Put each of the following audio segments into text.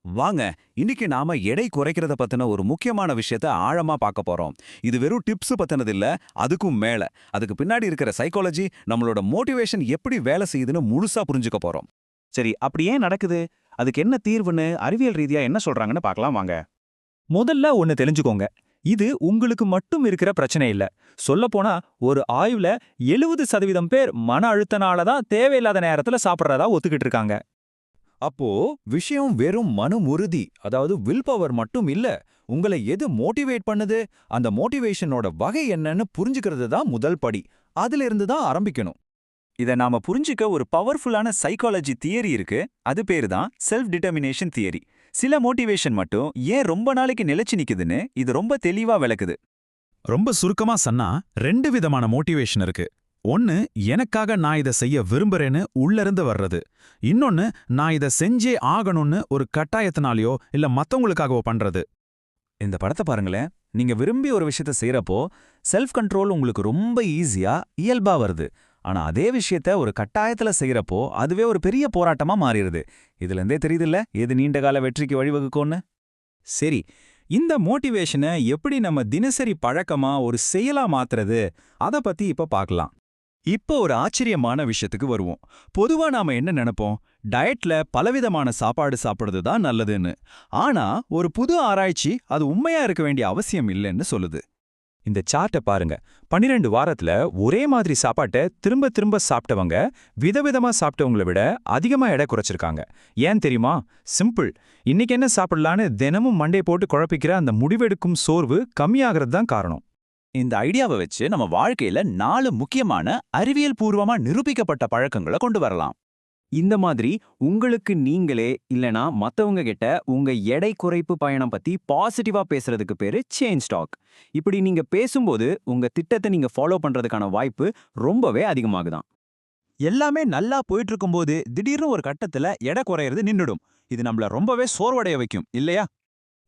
வாங்க, இன்னைக்கு நாம எடை குறைக்கிறத பத்தின ஒரு முக்கியமான விஷயத்த ஆழமா பார்க்க போறோம். இது வெறும் டிப்ஸ் பத்தினது இல்ல, அதுக்கும் மேல. அதுக்கு பின்னாடி இருக்கிற சைக்காலஜி, நம்மளோட மோட்டிவேஷன் எப்படி வேலை செய்யுதுன்னு முழுசா புரிஞ்சுக்க போறோம். சரி, அப்படி ஏன் நடக்குது? அதுக்கு என்ன தீர்வுன்னு அறிவியல் ரீதியா என்ன சொல்றாங்கன்னு பார்க்கலாம் வாங்க. முதல்ல ஒன்னு தெரிஞ்சுக்கோங்க. இது உங்களுக்கு மட்டும் இருக்கிற பிரச்சனை இல்ல. சொல்லப்போனா ஒரு ஆய்வுல 70% பேர் மன அழுத்தனால தான் தேவையில்லாத நேரத்துல சாப்பிடுறதா ஒத்துக்கிட்டு இருக்காங்க. அப்போ விஷயம் வெறும் மனமுறுதி, அதாவது வில் பவர் மட்டும் இல்ல. உங்களை எது மோட்டிவேட் பண்ணுது, அந்த மோட்டிவேஷனோட வகை என்னன்னு புரிஞ்சுக்கிறது தான் முதல் படி. அதுல இருந்து தான் ஆரம்பிக்கணும். இத நாம புரிஞ்சுக்க ஒரு பவர்ஃபுல்லான சைக்காலஜி தியரி இருக்கு. அது பேரு தான் செல்ஃப் டிட்டர்மினேஷன் தியரி. சில மோட்டிவேஷன் மட்டும் ஏன் ரொம்ப நாளைக்கு நிலைச்சு நிக்குதுன்னு இது ரொம்ப தெளிவா விளக்குது. ரொம்ப சுருக்கமா சொன்னா 2 விதமான மோட்டிவேஷன் இருக்கு. ஒன்னு, எனக்காக நான் இதை செய்ய விரும்புறேன்னு உள்ளிருந்து வர்றது. இன்னொன்னு, நான் இதை செஞ்சே ஆகணும்னு ஒரு கட்டாயத்தினாலேயோ இல்ல மத்தவங்களுக்காகவோ பண்றது. இந்த படத்தை பாருங்களேன். நீங்க விரும்பி ஒரு விஷயத்த செய்யறப்போ செல்ஃப் கண்ட்ரோல் உங்களுக்கு ரொம்ப ஈஸியா இயல்பா வருது. ஆனா அதே விஷயத்த ஒரு கட்டாயத்துல செய்யறப்போ அதுவே ஒரு பெரிய போராட்டமா மாறிடுது. இதுல இருந்தே தெரியுதுல்ல எது நீண்டகால வெற்றிக்கு வழிவகுக்கும்னு. சரி, இந்த மோட்டிவேஷனை எப்படி நம்ம தினசரி பழக்கமா ஒரு செயலா மாத்துறது, அத பத்தி இப்ப பார்க்கலாம். இப்போ ஒரு ஆச்சரியமான விஷயத்துக்கு வருவோம். பொதுவா நாம என்ன நினைப்போம்? டயட்ல பலவிதமான சாப்பாடு சாப்பிடுறது தான் நல்லதுன்னு. ஆனா ஒரு புது ஆராய்ச்சி அது உண்மையா இருக்க வேண்டிய அவசியம் இல்லைன்னு சொல்லுது. இந்த சார்ட்டை பாருங்க. 12 வாரத்துல ஒரே மாதிரி சாப்பாட்டை திரும்ப திரும்ப சாப்பிட்டவங்க விதவிதமா சாப்பிட்டவங்களை விட அதிகமா எடை குறைச்சிருக்காங்க. ஏன் தெரியுமா? சிம்பிள். இன்னைக்கு என்ன சாப்பிடலான்னு தினமும் மண்டே போட்டு குழப்பிக்கிற அந்த முடிவெடுக்கும் சோர்வு கம்மியாகிறது தான் காரணம். இந்த ஐடியாவை வச்சு நம்ம வாழ்க்கையில 4 முக்கியமான அறிவியல் பூர்வமா நிரூபிக்கப்பட்ட பழக்கங்களை கொண்டு வரலாம். இந்த மாதிரி உங்களுக்கு நீங்களே இல்லனா மத்தவங்க கிட்ட உங்க எடை குறைப்பு பயணம் பத்தி பாசிட்டிவா பேசுறதுக்கு பேரு சேஞ்ச் டாக். இப்படி நீங்க பேசும்போது உங்க திட்டத்தை நீங்க ஃபாலோ பண்றதுக்கான வாய்ப்பு ரொம்பவே அதிகமாகுதான். எல்லாமே நல்லா போயிட்டு இருக்கும்போது திடீர்னு ஒரு கட்டத்துல எடை குறையிறது நின்னுடும். இது நம்மள ரொம்பவே சோர்வடைய வைக்கும் இல்லையா?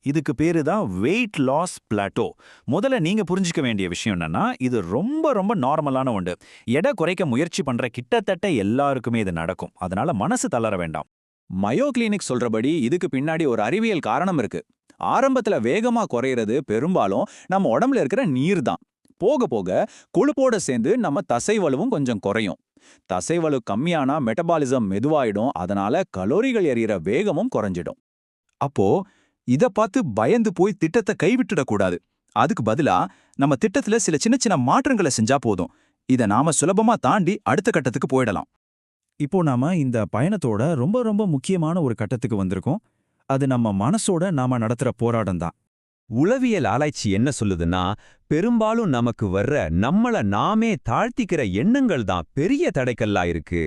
இதுக்கு பேரு தான் வெயிட் லாஸ் பிளாட்டோ. முதல்ல நீங்க புரிஞ்சுக்க வேண்டிய விஷயம் என்னன்னா, இது ரொம்ப ரொம்ப நார்மலான ஒன்று. எடை குறைக்க முயற்சி பண்ற கிட்டத்தட்ட எல்லாருக்குமே இது நடக்கும். அதனால மனசு தளர வேண்டாம். மயோ கிளினிக் சொல்றபடி இதுக்கு பின்னாடி ஒரு அறிவியல் காரணம் இருக்கு. ஆரம்பத்துல வேகமா குறையிறது பெரும்பாலும் நம்ம உடம்புல இருக்கிற நீர் தான். போக போக கொழுப்போட சேர்ந்து நம்ம தசைவலுவும் கொஞ்சம் குறையும். தசைவலு கம்மியானா மெட்டபாலிசம் மெதுவாயிடும். அதனால கலோரிகள் எறிகிற வேகமும் குறைஞ்சிடும். அப்போ இத பார்த்து பயந்து போய் திட்டத்தை கைவிட்டுடக்கூடாது. அதுக்கு பதிலா நம்ம திட்டத்துல சில சின்ன சின்ன மாற்றங்களை செஞ்சா போதும். இத நாம சுலபமா தாண்டி அடுத்த கட்டத்துக்கு போயிடலாம். இப்போ நாம இந்த பயணத்தோட ரொம்ப ரொம்ப முக்கியமான ஒரு கட்டத்துக்கு வந்திருக்கோம். அது நம்ம மனசோட நாம நடத்துற போராட்டம் தான். உளவியல் ஆராய்ச்சி என்ன சொல்லுதுன்னா, பெரும்பாலும் நமக்கு வர்ற நம்மள நாமே தாழ்த்திக்கிற எண்ணங்கள் தான் பெரிய தடைக்கல்லா இருக்கு.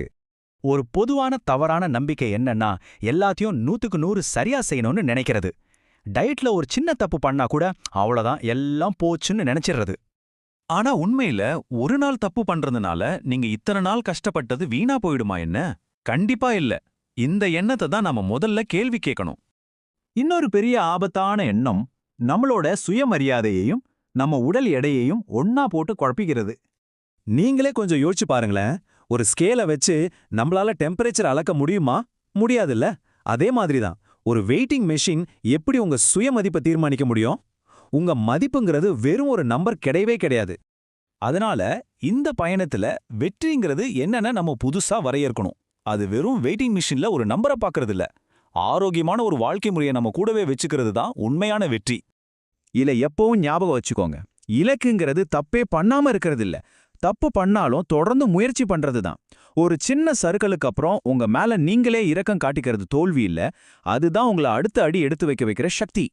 ஒரு பொதுவான தவறான நம்பிக்கை என்னன்னா, எல்லாத்தையும் 100க்கு 100 சரியா செய்யணும்னு நினைக்கிறது. டயட்ல ஒரு சின்ன தப்பு பண்ணா கூட அவ்வளவுதான் எல்லாம் போச்சுன்னு நினைச்சிடுறது. ஆனா உண்மையில ஒரு நாள் தப்பு பண்றதுனால நீங்க இத்தனை நாள் கஷ்டப்பட்டது வீணா போயிடுமா என்ன? கண்டிப்பா இல்ல. இந்த எண்ணத்தை தான் நாம முதல்ல கேள்வி கேட்கணும். இன்னொரு பெரிய ஆபத்தான எண்ணம் நம்மளோட சுயமரியாதையையும் நம்ம உடல் எடையையும் ஒன்னா போட்டு குழப்பிக்கிறது. நீங்களே கொஞ்சம் யோசிச்சு பாருங்களேன். ஒரு ஸ்கேலை வச்சு நம்மளால டெம்பரேச்சர் அளக்க முடியுமா? முடியாதுல்ல. அதே மாதிரி தான் ஒரு வெயிட்டிங் மெஷின் எப்படி உங்க சுய மதிப்பை தீர்மானிக்க முடியும்? உங்க மதிப்புங்கிறது வெறும் ஒரு நம்பர் கிடையவே கிடையாது. அதனால இந்த பயணத்துல வெற்றிங்கிறது என்னன்னு நம்ம புதுசா வரையறுக்கணும். அது வெறும் வெயிட்டிங் மிஷின்ல ஒரு நம்பரை பார்க்கறது இல்ல. ஆரோக்கியமான ஒரு வாழ்க்கை முறையை நம்ம கூடவே வச்சுக்கிறது தான் உண்மையான வெற்றி. இல எப்பவும் ஞாபகம் வச்சுக்கோங்க. இலக்குங்கிறது தப்பே பண்ணாம இருக்கிறது இல்ல. தப்பு பண்ணாலும் தொடர்ந்து முயற்சி பண்றது தான். ஒரு சின்ன சறுக்கலுக்கு அப்புறம் உங்க மேல நீங்களே இரக்கம் காட்டிக்கிறது தோல்வி இல்ல. அதுதான் உங்களை அடுத்த அடி எடுத்து வைக்கிற சக்தி.